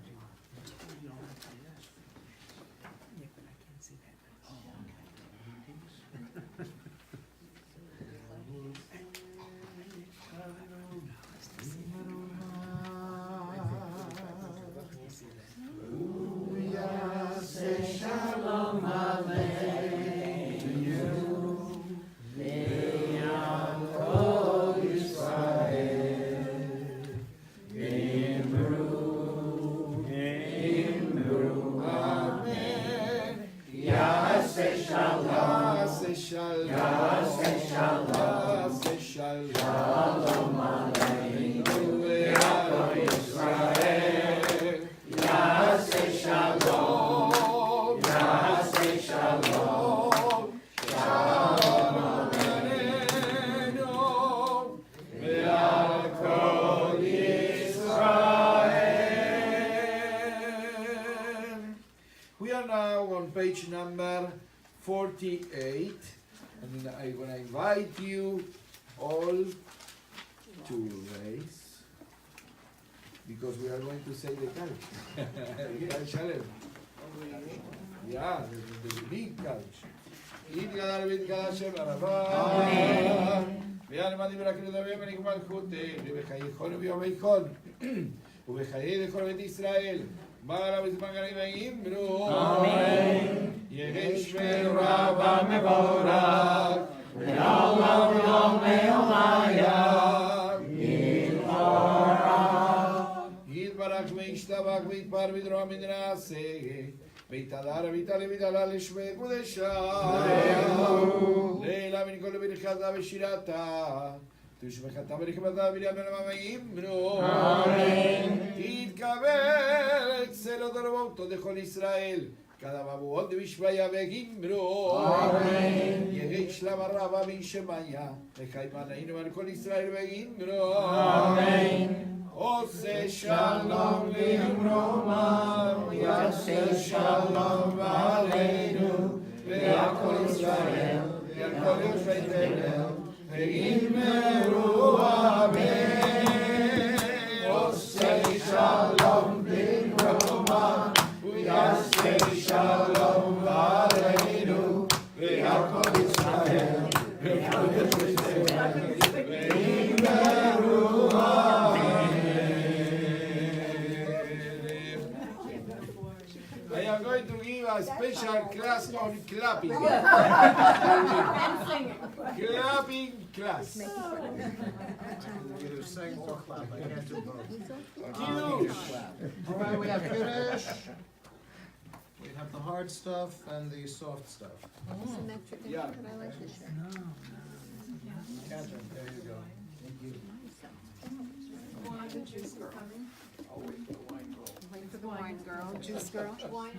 You don't have to do that. Yeah, but I can't see that. Shalom page number 48, and I'm going to invite you all to raise, because we are going to say the couch. Yeah, the big couch. ובחיי לכל בית ישראל, בעלה בזמן גרים ויאמרו אמן. יהי שמי רבה מבורך, לעולם יום ויומיים. יתברך וישתבח ויתפאר וידרום ונעשה, ויתהדר ויתעלה ויתעלה לשמי קודשה. לעילה מן כל ברכתה ושירתה. תושבחתה ורחמתה ולעמם ויאמרו אמן. תתקבל אצל הדרבותו דכל ישראל, כדבעבועות בשביה ויאמרו אמן. יהי שלל la barraba Bishemaya, Echaimaneinu al Kol Israel Begindro. Amen. Ose Shalom Limromar, Yase Shalom Aleinu, Ve'al Kol Israel, Ve'al Kol Yosheitenu, Ve'immeru Amen. Ose Shalom Limromar, Yase Shalom Aleinu, Ve'al Kol Israel, Ve'al Kol Yosheitenu, Ve'immeru I am going to give a special class on clapping. Clapping class. Either sing or clap, I can't do both. Kiddush. All right, we have Kiddush. We have the hard stuff and the soft stuff. Yeah. Catherine, there you go. Wait for the wine girl, juice girl. Juice girl.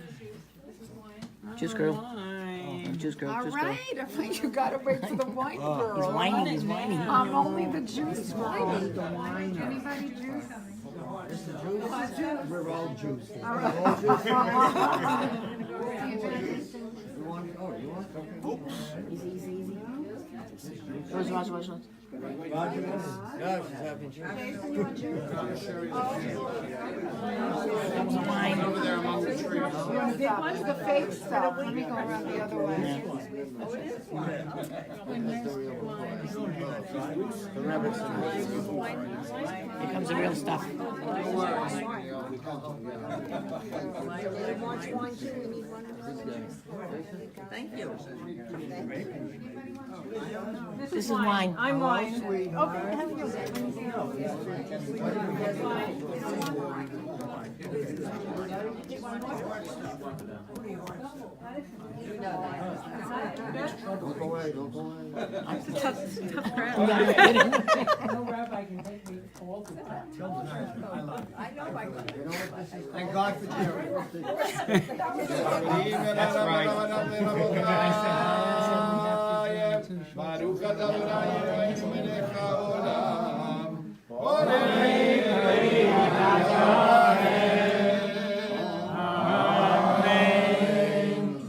Juice girl. All Juice girl. right, I'm like, you gotta wait for the wine He's girl. whining. He's whining. I'm only the juice whining. Anybody juice? We're all Jews. All right. Easy. Watch. Wine. Over there among the trees. The big one's the fake stuff. Let me go around the other way. Here comes the real stuff. Thank you. This is wine. I'm wine. Okay, have you Don't go away, don't go away. tough crowd. No kidding. No rabbi can take me all the time. I know I can. Thank God for Jerry. Baruch atah Adonai Eloheinu melech haolam.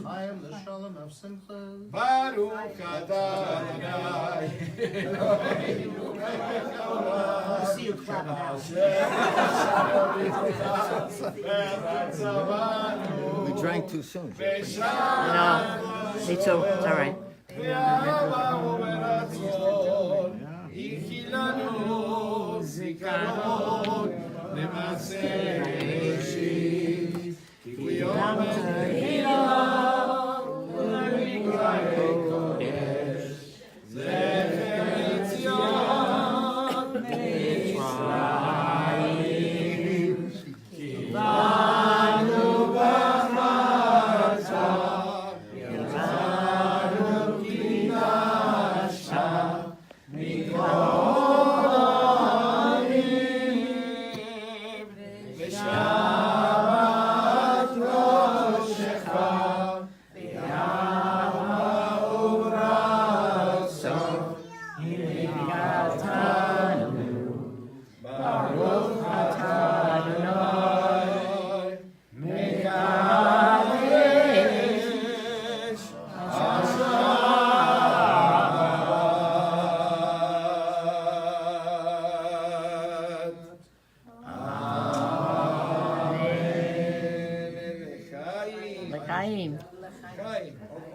I am the Sholom of Simcha. Baruch atah Adonai Eloheinu melech haolam. See you clap house. We drank too soon. No, me too. It's all right.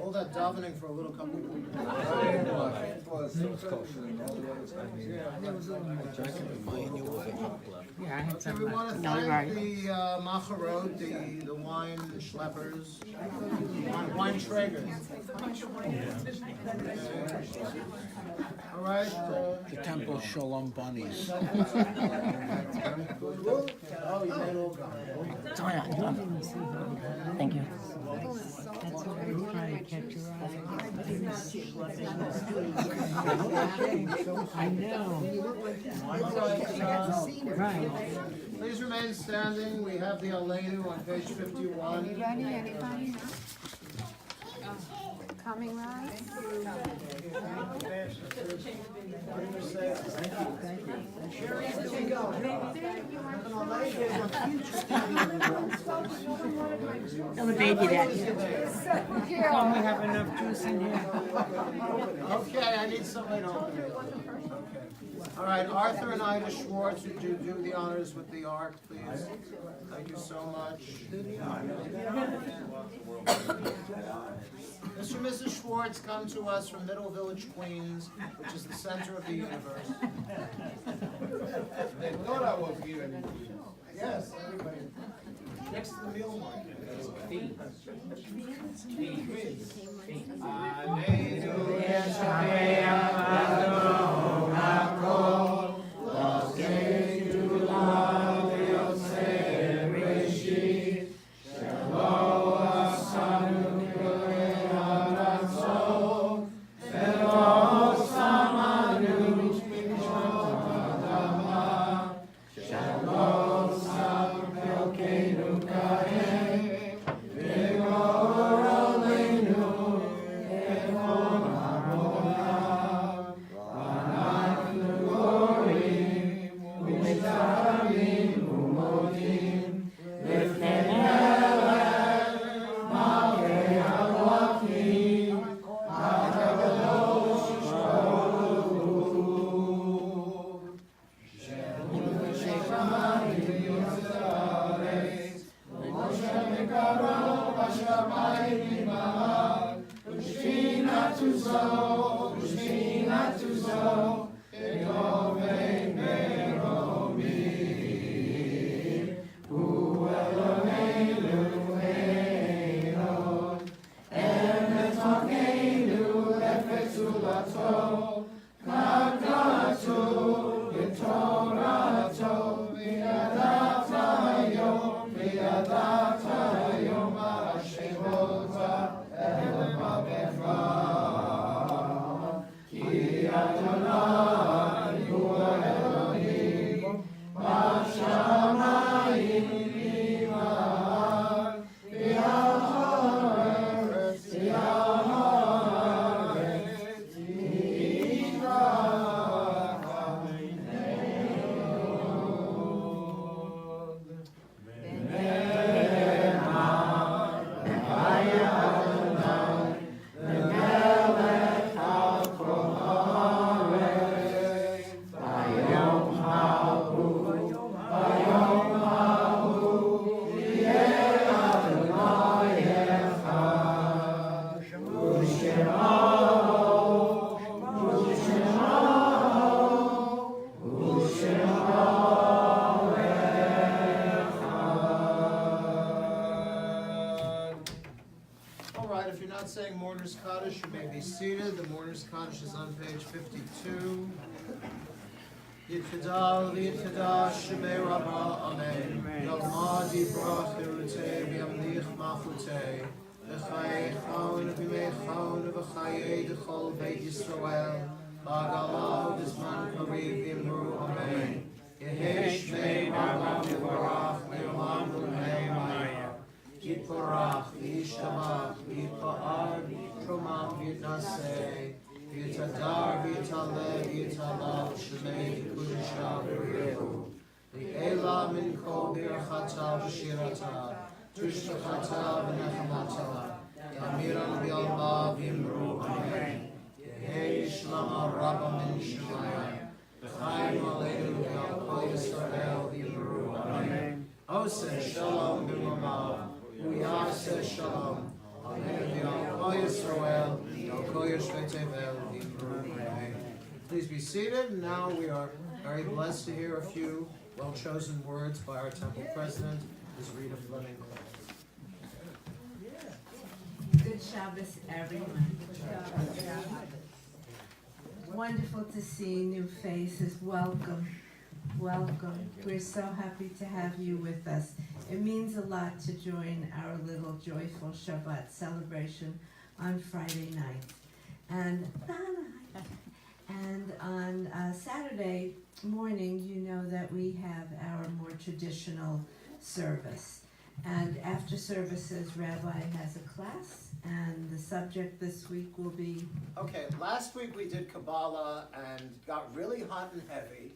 All that davening for a little couple of people. Yeah, I had some. We want to No, thank right. the Macharot, the wine schleppers, wine traders. All right. The Temple Sholom bunnies. Oh, you made all gone. It's all right. Thank you. I know. Right. Please remain standing. We have the Aleinu on page 51. Anybody? Coming right? Tell the baby that. Don't we have enough juice in here? Okay, I need somebody to open it. All right, Arthur and Ida Schwartz, would you do the honors with the ark, please? Thank you so much. Mr. and Mrs. Schwartz come to us from Middle Village, Queens, which is the center of the universe. They thought I was giving. Yes, everybody. Next to the meal market. Saying Mourner's Kaddish, you may be seated. The Mourner's Kaddish is on page 52. Yitkadal v'yitkadash shemei Rabbah, Amen. Yalmad yibrach derutei v'yamlich machutei v'chayei chon v'mei chon v'chayei d'chol beit Yisrael b'agala v'zman kariv v'imru, Amen. Yehei shmei Rabbah yibarach le'olam v'l'mei maya. Yitporach, Yishtamach, Yitpa'ar, Tromach, Yitnaseh, Yitadar, Yitaleh, Yitalav, Shemei, Kudusha, V'Rehu. V'Ela min kol birchata v'shirata, Tushtachata v'nechamata, Yamiran v'yalma v'imru, Amen. Yehei Shlama Rabba min Shemaya, V'chaim aleinu v'yal kol Yisrael v'imru, Amen. Oseh Shalom b'mamav, Uyaseh Shalom, Amen. Kol Yisrael, Kol Yoshvei Tevel, Amen. Please be seated. Now we are very blessed to hear a few well-chosen words by our temple president, Ms. Rita Fleming. Good Shabbos, everyone. Wonderful to see new faces. Welcome. Welcome. We're so happy to have you with us. It means a lot to join our little joyful Shabbat celebration on Friday night. And on Saturday morning, you know that we have our more traditional service. And after services, Rabbi has a class, and the subject this week will be... Okay, last week we did Kabbalah and got really hot and heavy.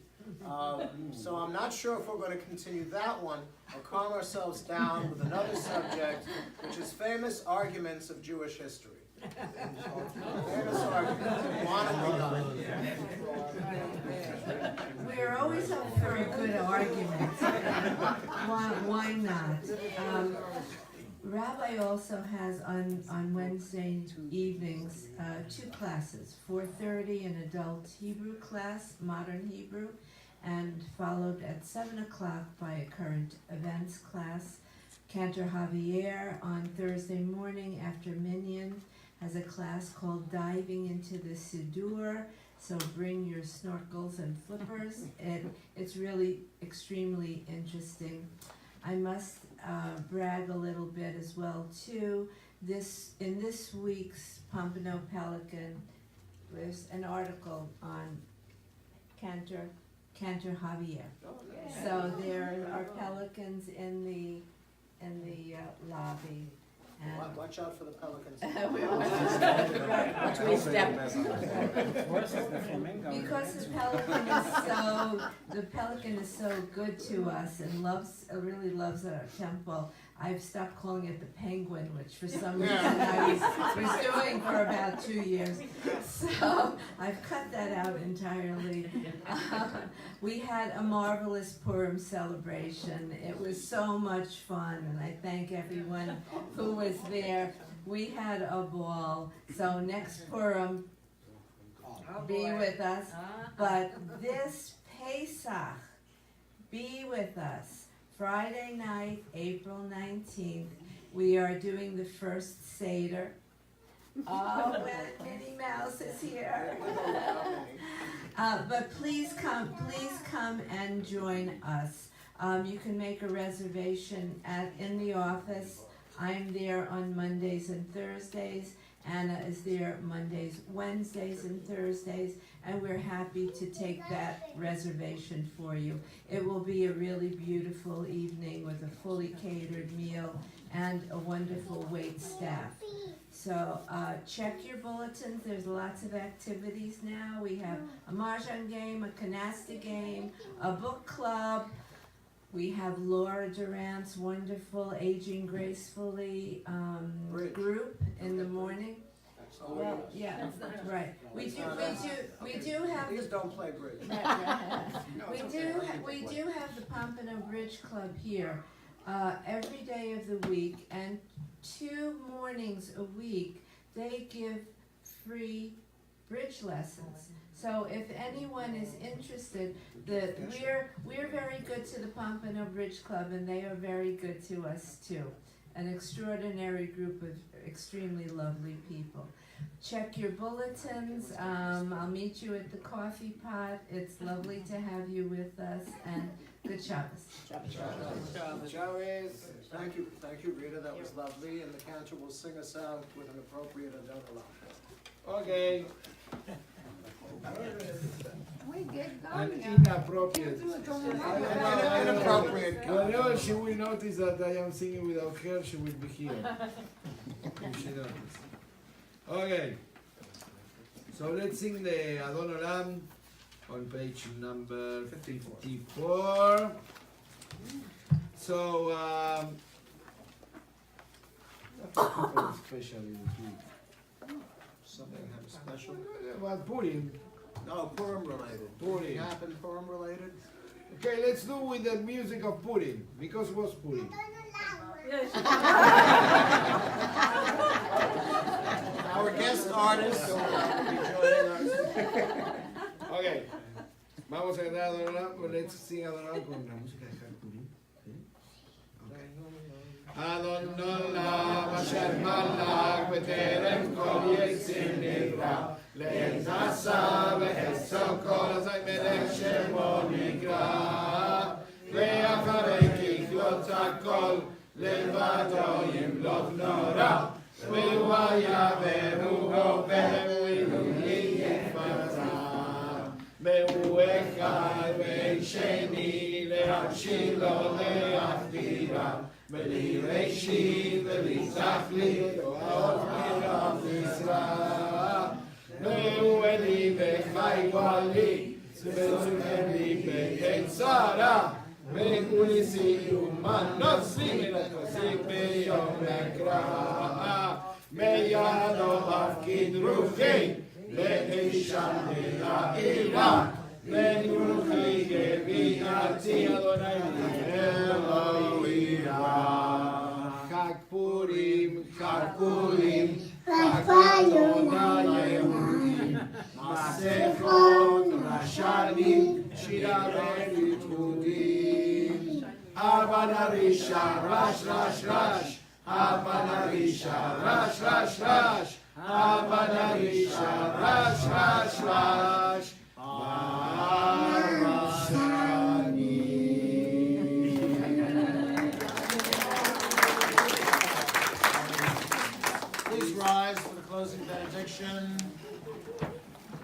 So I'm not sure if we're going to continue that one or calm ourselves down with another subject, which is famous arguments of Jewish history. Famous arguments. Why don't we done? We're always up for a good argument. Why not? Rabbi also has on Wednesday evenings 2 classes, 4:30 an adult Hebrew class, modern Hebrew, and followed at 7 o'clock by a current events class. Cantor Javier on Thursday morning after Minyan has a class called Diving into the Siddur, so bring your snorkels and flippers. It's really extremely interesting. I must brag a little bit as well too. In this week's Pompano Pelican, there's an article on Cantor Javier. So there are pelicans in the lobby. And watch out for the pelicans. Because the pelican is so good to us and really loves our temple, I've stopped calling it the penguin, which for some reason I was doing for about 2 years. So I've cut that out entirely. We had a marvelous Purim celebration. It was so much fun, and I thank everyone who was there. We had a ball. So next Purim, be with us. But this Pesach, be with us. Friday night, April 19th, we are doing the first Seder. Oh, Minnie Mouse is here. But please come and join us. You can make a reservation in the office. I'm there on Mondays and Thursdays. Anna is there Mondays, Wednesdays, and Thursdays, and we're happy to take that reservation for you. It will be a really beautiful evening with a fully catered meal and a wonderful wait staff. So check your bulletins. There's lots of activities now. We have a mahjong game, a canasta game, a book club. We have Laura Durant's wonderful Aging Gracefully group in the morning. Well, yeah, right. We do have. Please don't play bridge. We do have the Pompano Bridge Club here every day of the week, and 2 mornings a week they give free bridge lessons. So if anyone is interested, we're very good to the Pompano Bridge Club, and they are very good to us too. An extraordinary group of extremely lovely people. Check your bulletins. I'll meet you at the coffee pot. It's lovely to have you with us, and good Shabbos. Thank you, Rita. That was lovely, and the cantor will sing us out with an appropriate Adonai. Okay. We get going. An inappropriate. Inappropriate. Whenever she will notice that I am singing without her, she will be here. If she notices. Okay. So let's sing the Adon Olam on page number 54. So, especially this week. Something have special. About Purim. No, Purim related. Purim. Happened Purim related? Okay, let's do with the music of Purim, because it was Purim. Our guest artist will be joining us. Okay. Vamos a cantar Adon Olam, let's sing Adon Olam con la música de Purim. Adon Olam asher malach b'terem kol yitzim nivra le'el nasa v'hesam kol azay melech shemo nikra ve'acharei kichlot hakol levado yimloch nora ve'hu yaveru ho ve'hu yifata ve'hu echad ve'en sheni le'achilo le'achdira Veli Reishi, Veli Zachli, Od Mirav Yisra, Meu Eli Vechai Wali, Bezumeli Be'en Sara, Be'unisi Uman Noslim Elakosik Be'yom Ekra, Meyano Afkid Ruchi, Le'ishan Le'a'ira, Le'nuchi Gevi'ati Adonai Elohim. Chag Purim, Chag Purim, Chag Adonai Yehudim, Masechot Rashanim, Shira Ve'Yitudim, Havanarisha, Rash, Rash, Rash, Havanarisha, Rash, Rash, Rash, Havanarisha, Rash, Rash, Rash, Please rise for the closing benediction.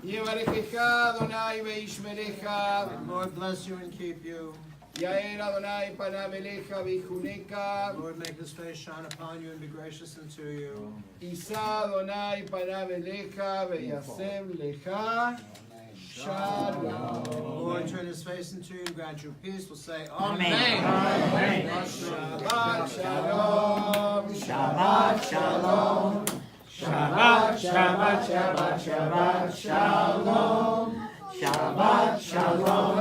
Yevarechecha Adonai ve'ishmerecha. The Lord bless you and keep you. Yair Adonai panav elecha v'yichuneka. The Lord make his face shine upon you and be gracious unto you. Isa Adonai panav elecha ve'yasem lecha. Shalom. The Lord turn his face into you and grant you peace. We'll say Amen. Amen. Shabbat Shalom. Shabbat Shalom. Shabbat, Shabbat, Shabbat, Shabbat, Shalom. Shabbat, Shalom.